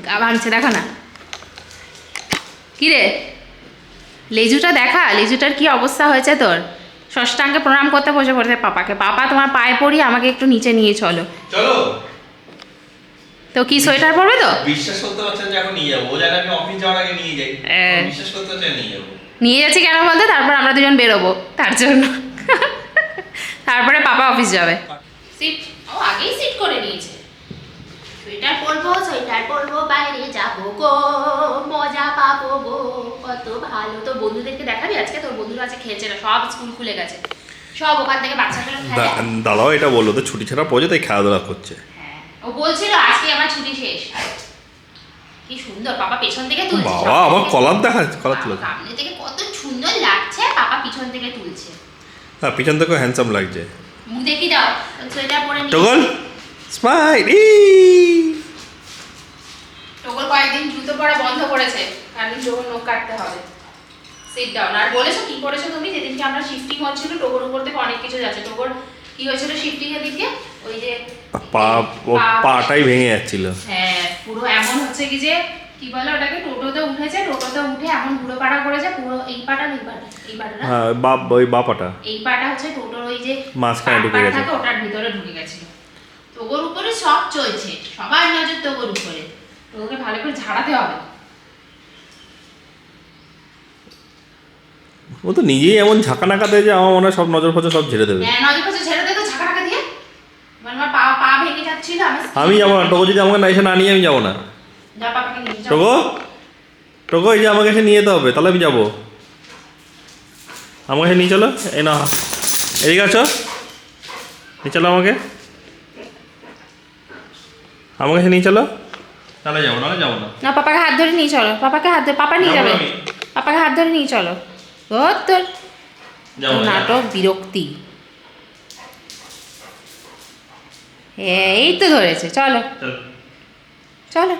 গা ভাঙছে দেখো না। কিরে লেজুটা দেখা, লেজুটার কি অবস্থা হয়েছে তোর। ষষ্ঠাঙ্গে প্রণাম করতে বসে পড়েছে পাপাকে। পাপা তোমার পায়ে পড়ি, আমাকে একটু নিচে নিয়ে চলো। চলো। তো কি সোয়েটার পরবে তো? বিশ্বাস করতে পারছেন যে এখন নিয়ে যাবো, ও জানে আমি অফিস যাওয়ার আগে নিয়ে যাই। বিশ্বাস করতে পারছেন নিয়ে যাবো। নিয়ে যাচ্ছি কেন বলতে, তারপর আমরা দুজন বেরোবো তার জন্য। তারপরে পাপা অফিস যাবে। সিট ও আগেই সিট করে নিয়েছে। সোয়েটার পরবো, সোয়েটার পরবো, বাইরে যাবো গো, মজা পাবো গো, কত ভালো। তোর বন্ধুদেরকে দেখাবি আজকে? তোর বন্ধুরা আজকে খেলছে না, সব স্কুল খুলে গেছে, সব ওখান থেকে বাচ্চাগুলো খেলে। দাদাও এটা বললো তো ছুটি ছাড়া পড়ে তাই খেলাধুলা করছে। হ্যাঁ ও বলছিল আজকে আমার ছুটি শেষ। কি সুন্দর পাপা পেছন থেকে তুলছে। বাবা আমার কলার দেখা, কলার তুলে সামনে থেকে কত সুন্দর লাগছে, পাপা পিছন থেকে তুলছে। হ্যাঁ পিছন থেকেও হ্যান্ডসাম লাগছে। মুখ দেখি দাও, সোয়েটার পরে নিয়ে। Toggle smile. টগল কয়েকদিন জুতো পরা বন্ধ করেছে, কারণ টগল নখ কাটতে হবে। Sit down. আর বলেছো কি করেছো তুমি? যেদিনকে আমরা শিফটিং হচ্ছিল টগর উপর থেকে অনেক কিছু যাচ্ছে। টগর কি হয়েছিল শিফটিং এর দিকে? ওই যে পাটাই ভেঙে যাচ্ছিল। হ্যাঁ পুরো এমন হচ্ছে কি যে কি বলে ওটাকে, টোটোতে উঠেছে, টোটোতে উঠে এমন ঘুরে পাড়া করেছে পুরো। এই পাটা না এই পাটা না, হ্যাঁ ওই বাপাটা, এই পাটা হচ্ছে টোটোর ওই যে মাঝখানে ঢুকে গেছে, ওটার ভিতরে ঢুকে গেছিল। তোগর উপরে সব চলছে, সবার নজর তোগর উপরে। তোকে ভালো করে ঝাড়াতে হবে। ও তো নিজেই এমন ঝাঁকা নাকা দেয় যে আমার মনে হয় সব নজর ফজর সব ঝেড়ে দেবে। হ্যাঁ নজর ফজর ঝেড়ে দেবে ঝাঁকা টাকা দিয়ে। মানে আমার পা ভেঙে যাচ্ছিল। আমি যাবো না, টোকো যদি আমাকে না এসে না নিয়ে আমি যাবো না। যা পাপাকে নিয়ে যাও। টোকো এই যে আমাকে এসে নিয়ে যেতে হবে, তাহলে আমি যাবো। আমাকে এসে নিয়ে চলো, এই না এদিকে আছো, নিয়ে চলো আমাকে এসে নিয়ে চলো, তাহলে যাবো, নাহলে যাবো না। না পাপাকে হাত ধরে নিয়ে চলো, পাপাকে হাত ধরে, পাপা নিয়ে যাবে। পাপাকে হাত ধরে নিয়ে চলো। ও তোর নাটক, বিরক্তি। এই তো ধরেছে, চলো চলো।